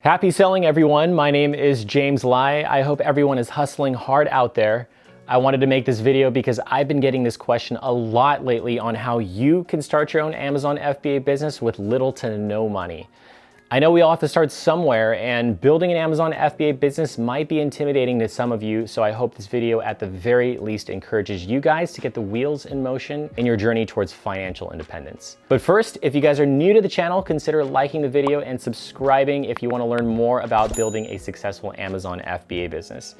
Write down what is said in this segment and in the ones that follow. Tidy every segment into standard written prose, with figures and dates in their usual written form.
Happy selling, everyone. My name is James Lai. I hope everyone is hustling hard out there. I wanted to make this video because I've been getting this question a lot lately on how you can start your own Amazon FBA business with little to no money. I know we all have to start somewhere, and building an Amazon FBA business might be intimidating to some of you, so I hope this video at the very least encourages you guys to get the wheels in motion in your journey towards financial independence. But first, if you guys are new to the channel, consider liking the video and subscribing if you want to learn more about building a successful Amazon FBA business.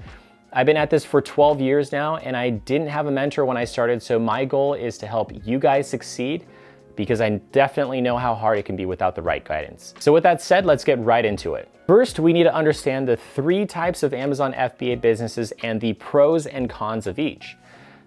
I've been at this for 12 years now, and I didn't have a mentor when I started, so my goal is to help you guys succeed, because I definitely know how hard it can be without the right guidance. So with that said, let's get right into it. First, we need to understand the three types of Amazon FBA businesses and the pros and cons of each.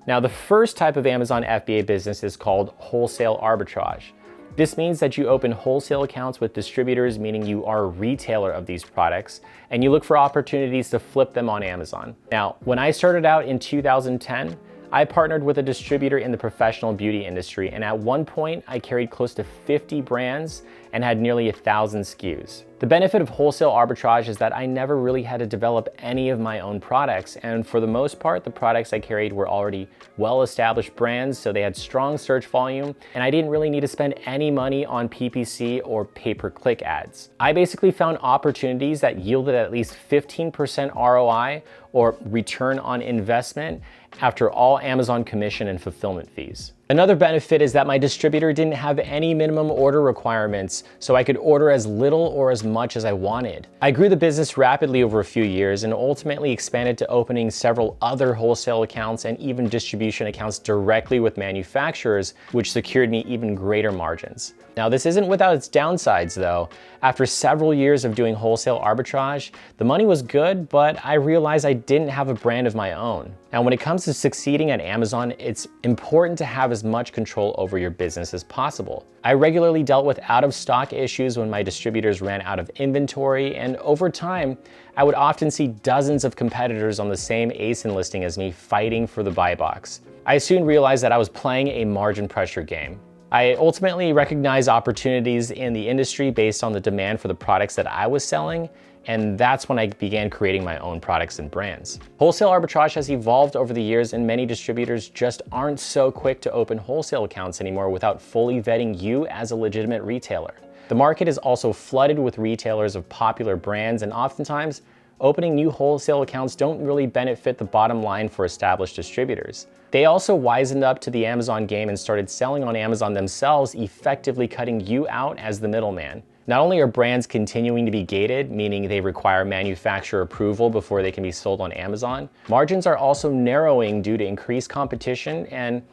Now, the first type of Amazon FBA business is called wholesale arbitrage. This means that you open wholesale accounts with distributors, meaning you are a retailer of these products, and you look for opportunities to flip them on Amazon. Now, when I started out in 2010, I partnered with a distributor in the professional beauty industry, and at one point I carried close to 50 brands and had nearly 1,000 SKUs. The benefit of wholesale arbitrage is that I never really had to develop any of my own products, and for the most part, the products I carried were already well-established brands, so they had strong search volume, and I didn't really need to spend any money on PPC or pay-per-click ads. I basically found opportunities that yielded at least 15% ROI or return on investment after all Amazon commission and fulfillment fees. Another benefit is that my distributor didn't have any minimum order requirements, so I could order as little or as much as I wanted. I grew the business rapidly over a few years and ultimately expanded to opening several other wholesale accounts and even distribution accounts directly with manufacturers, which secured me even greater margins. Now, this isn't without its downsides though. After several years of doing wholesale arbitrage, the money was good, but I realized I didn't have a brand of my own. Now, when it comes to succeeding at Amazon, it's important to have as much control over your business as possible. I regularly dealt with out-of-stock issues when my distributors ran out of inventory, and over time, I would often see dozens of competitors on the same ASIN listing as me fighting for the buy box. I soon realized that I was playing a margin pressure game. I ultimately recognized opportunities in the industry based on the demand for the products that I was selling, and that's when I began creating my own products and brands. Wholesale arbitrage has evolved over the years, and many distributors just aren't so quick to open wholesale accounts anymore without fully vetting you as a legitimate retailer. The market is also flooded with retailers of popular brands, and oftentimes, opening new wholesale accounts don't really benefit the bottom line for established distributors. They also wisened up to the Amazon game and started selling on Amazon themselves, effectively cutting you out as the middleman. Not only are brands continuing to be gated, meaning they require manufacturer approval before they can be sold on Amazon, margins are also narrowing due to increased competition, and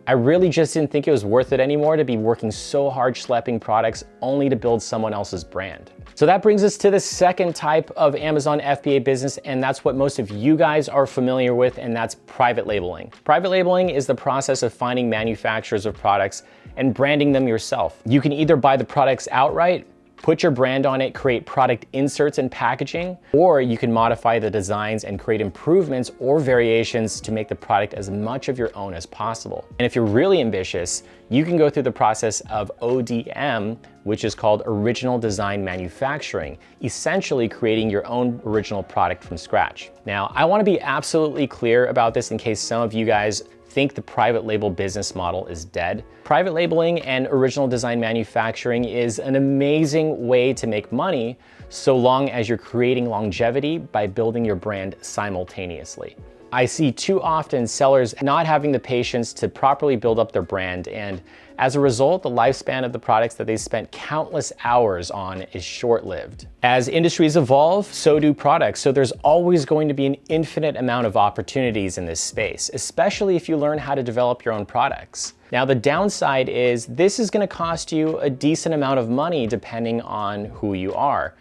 I really just didn't think it was worth it anymore to be working so hard schlepping products only to build someone else's brand. So that brings us to the second type of Amazon FBA business, and that's what most of you guys are familiar with, and that's private labeling. Private labeling is the process of finding manufacturers of products and branding them yourself. You can either buy the products outright, put your brand on it, create product inserts and packaging, or you can modify the designs and create improvements or variations to make the product as much of your own as possible. And if you're really ambitious, you can go through the process of ODM, which is called Original Design Manufacturing, essentially creating your own original product from scratch. Now, I want to be absolutely clear about this in case some of you guys think the private label business model is dead. Private labeling and original design manufacturing is an amazing way to make money so long as you're creating longevity by building your brand simultaneously. I see too often sellers not having the patience to properly build up their brand, and as a result, the lifespan of the products that they spent countless hours on is short-lived. As industries evolve, so do products, so there's always going to be an infinite amount of opportunities in this space, especially if you learn how to develop your own products. Now, the downside is this is going to cost you a decent amount of money depending on who you are.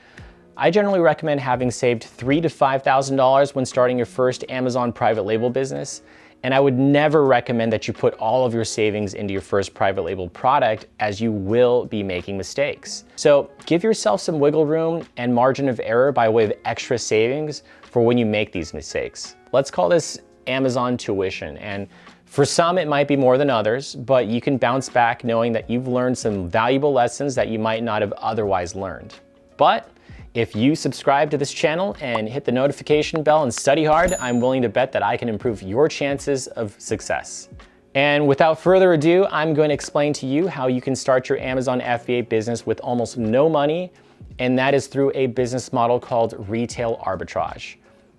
I generally recommend having saved $3,000 to $5,000 when starting your first Amazon private label business, and I would never recommend that you put all of your savings into your first private label product, as you will be making mistakes. So give yourself some wiggle room and margin of error by way of extra savings for when you make these mistakes. Let's call this Amazon tuition, and for some it might be more than others, but you can bounce back knowing that you've learned some valuable lessons that you might not have otherwise learned. But If you subscribe to this channel and hit the notification bell and study hard, I'm willing to bet that I can improve your chances of success. And without further ado, I'm going to explain to you how you can start your Amazon FBA business with almost no money, and that is through a business model called retail arbitrage.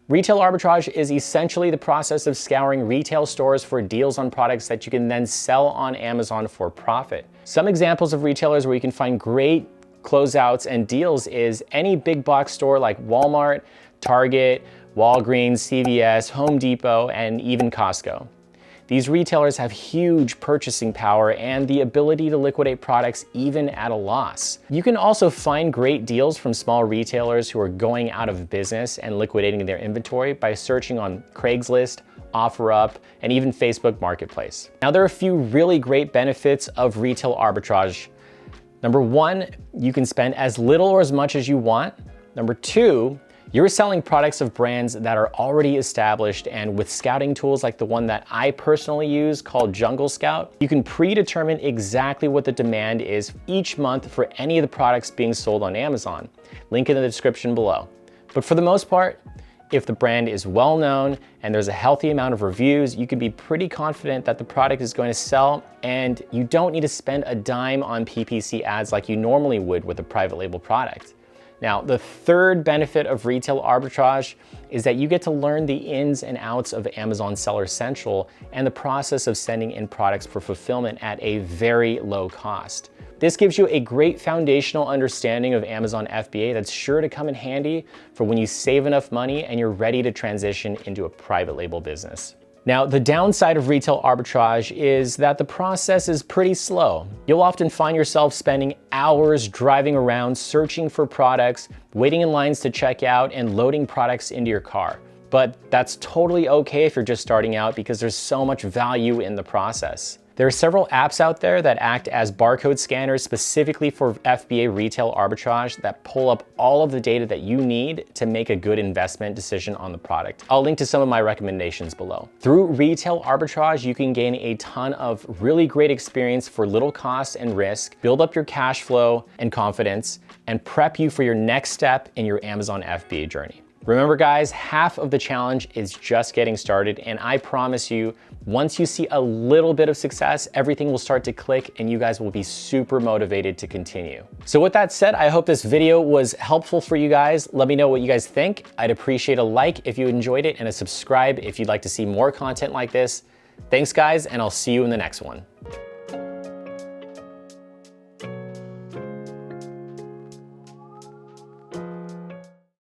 Retail arbitrage is essentially the process of scouring retail stores for deals on products that you can then sell on Amazon for profit. Some examples of retailers where you can find great closeouts and deals is any big box store like Walmart, Target, Walgreens, CVS, Home Depot, and even Costco. These retailers have huge purchasing power and the ability to liquidate products even at a loss. You can also find great deals from small retailers who are going out of business and liquidating their inventory by searching on Craigslist, OfferUp, and even Facebook Marketplace. Now, there are a few really great benefits of retail arbitrage. Number one, you can spend as little or as much as you want. Number two, you're selling products of brands that are already established, and with scouting tools like the one that I personally use called Jungle Scout, you can predetermine exactly what the demand is each month for any of the products being sold on Amazon. Link in the description below. But for the most part, if the brand is well known and there's a healthy amount of reviews, you can be pretty confident that the product is going to sell, and you don't need to spend a dime on PPC ads like you normally would with a private label product. Now, the third benefit of retail arbitrage is that you get to learn the ins and outs of Amazon Seller Central and the process of sending in products for fulfillment at a very low cost. This gives you a great foundational understanding of Amazon FBA that's sure to come in handy for when you save enough money and you're ready to transition into a private label business. Now, the downside of retail arbitrage is that the process is pretty slow. You'll often find yourself spending hours driving around searching for products, waiting in lines to check out, and loading products into your car. But that's totally okay if you're just starting out because there's so much value in the process. There are several apps out there that act as barcode scanners specifically for FBA retail arbitrage that pull up all of the data that you need to make a good investment decision on the product. I'll link to some of my recommendations below. Through retail arbitrage, you can gain a ton of really great experience for little cost and risk, build up your cash flow and confidence, and prep you for your next step in your Amazon FBA journey. Remember guys, half of the challenge is just getting started, and I promise you, once you see a little bit of success, everything will start to click and you guys will be super motivated to continue. So with that said, I hope this video was helpful for you guys. Let me know what you guys think. I'd appreciate a like if you enjoyed it and a subscribe if you'd like to see more content like this. Thanks guys, and I'll see you in the next one.